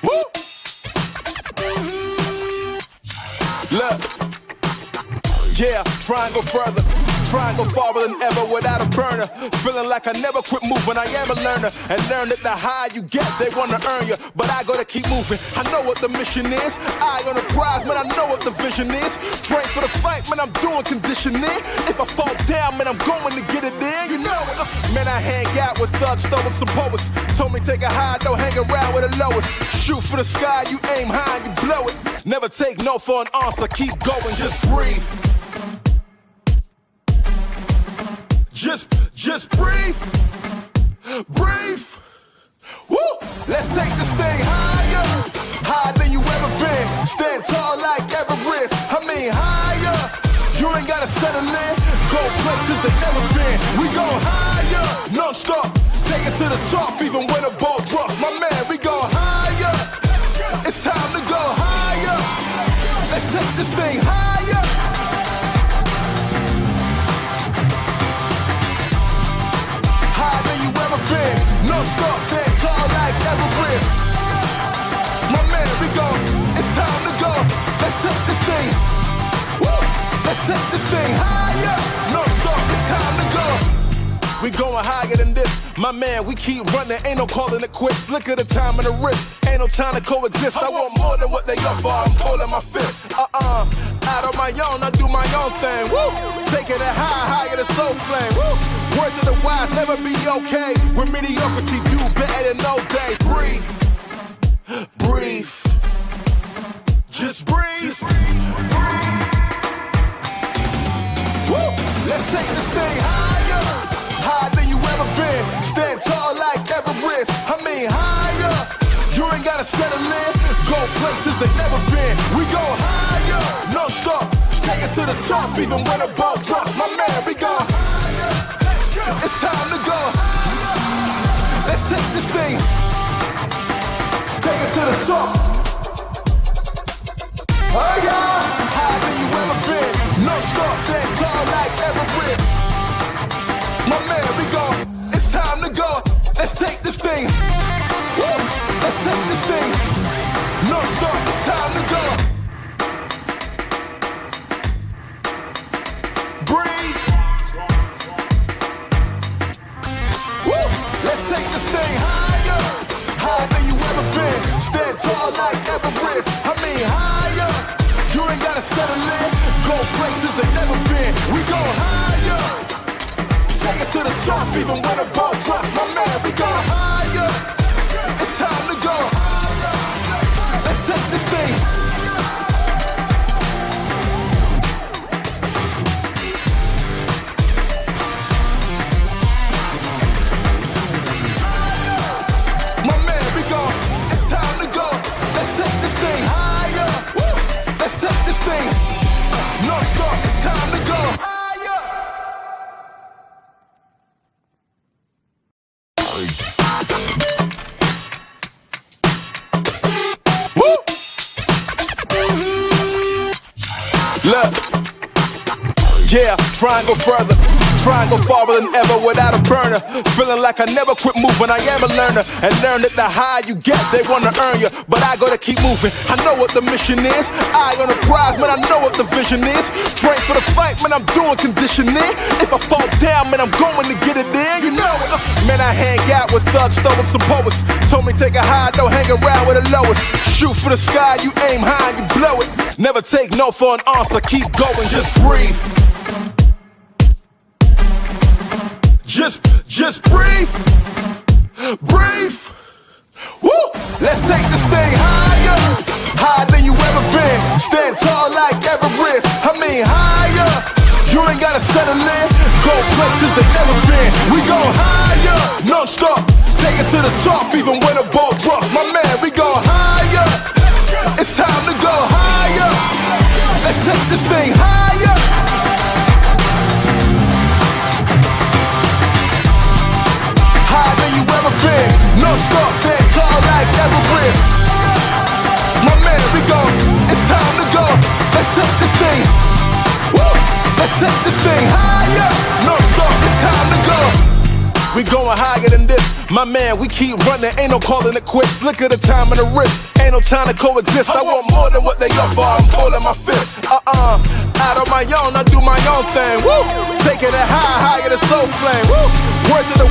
Woo! Look, yeah, try and go further. Try and go farther than ever without a burner. Feeling like I never quit moving, I am a learner. And learn that the higher you get, they wanna earn you. But I gotta keep moving, I know what the mission is. Eye on the prize, man, I know what the vision is. Train for the fight, man, I'm doing conditioning. If I fall down, man, I'm going to get it in, you know it. Man, I hang out with thugs, stolen some poets. Told me take a high, don't hang around with the lowest. Shoot for the sky, you aim high and you blow it. Never take no for an answer, keep going, just breathe. Just breathe, breathe. Woo! Let's take this thing higher, higher than you ever been. Stand tall like Everest. I mean higher. You ain't gotta settle in. Go places that never been. We go higher, non-stop. Take it to the top, even when the ball drops. My man, we go higher. It's time to go higher. Let's take this thing higher. No stop, that tall like Everest. My man, we go, it's time to go. Let's take this thing, woo! Let's take this thing higher. No stop, it's time to go. We going higher than this. My man, we keep running, ain't no calling it quits. Look at the time and the risk, ain't no time to coexist. I want more than what they offer, I'm pulling my fist. Out on my own, I do my own thing. Woo! Taking it higher than soul flame. Woo! Words of the wise, never be okay. With mediocrity, do better than no days. Breathe, breathe, just breathe. Woo! Let's take this thing higher, higher than you ever been. Stand tall like Everest. I mean higher. You ain't gotta settle in. Go places that never been. We go higher, no stop. Take it to the top, even when the ball drops. My man, we go higher. It's time to go. Let's take this thing. Take it to the top. Oh yeah. Higher than you ever been. No stop, stand tall like Everest. My man, we go. It's time to go. Let's take this thing. Woo. Let's take this thing. No stop, it's time to go. Breathe. Woo. Let's take this thing higher, higher than you ever been. Stand tall like Everest. I mean higher. You ain't gotta settle in. Go places that never been. We go higher. Take it to the top, even when the ball drops. My man, we go higher. It's time to go. Let's take this thing. My man, we go. It's time to go. Let's take this thing higher. Woo! Let's take this thing. No stop. It's time to go higher. Look, yeah, try and go further. Try and go farther than ever without a burner. Feeling like I never quit moving, I am a learner. And learn that the higher you get, they wanna earn you. But I gotta keep moving, I know what the mission is. Eye on the prize, man, I know what the vision is. Train for the fight, man, I'm doing conditioning. If I fall down, man, I'm going to get it in, you know it. Man, I hang out with thugs, stolen some poets. Told me take a high, don't hang around with the lowest. Shoot for the sky, you aim high and you blow it. Never take no for an answer, keep going, just breathe. Just breathe, breathe. Woo! Let's take this thing higher, higher than you ever been. Stand tall like Everest. I mean higher. You ain't gotta settle in. Go places that never been. We go higher, non-stop. Take it to the top, even when the ball drops. My man, we go higher. It's time to go higher. Let's take this thing higher. Higher than you ever been. No stop, that tall like Everest. My man, we go. It's time to go. Let's take this thing. Woo! Let's take this thing higher. No stop, it's time to go. We going higher than this. My man, we keep running, ain't no calling it quits. Look at the time and the risk, ain't no time to coexist. I want more than what they offer, I'm pulling my fist. Out on my own, I do my own thing. Woo! Taking it high, higher than soul flame. Woo! Words of the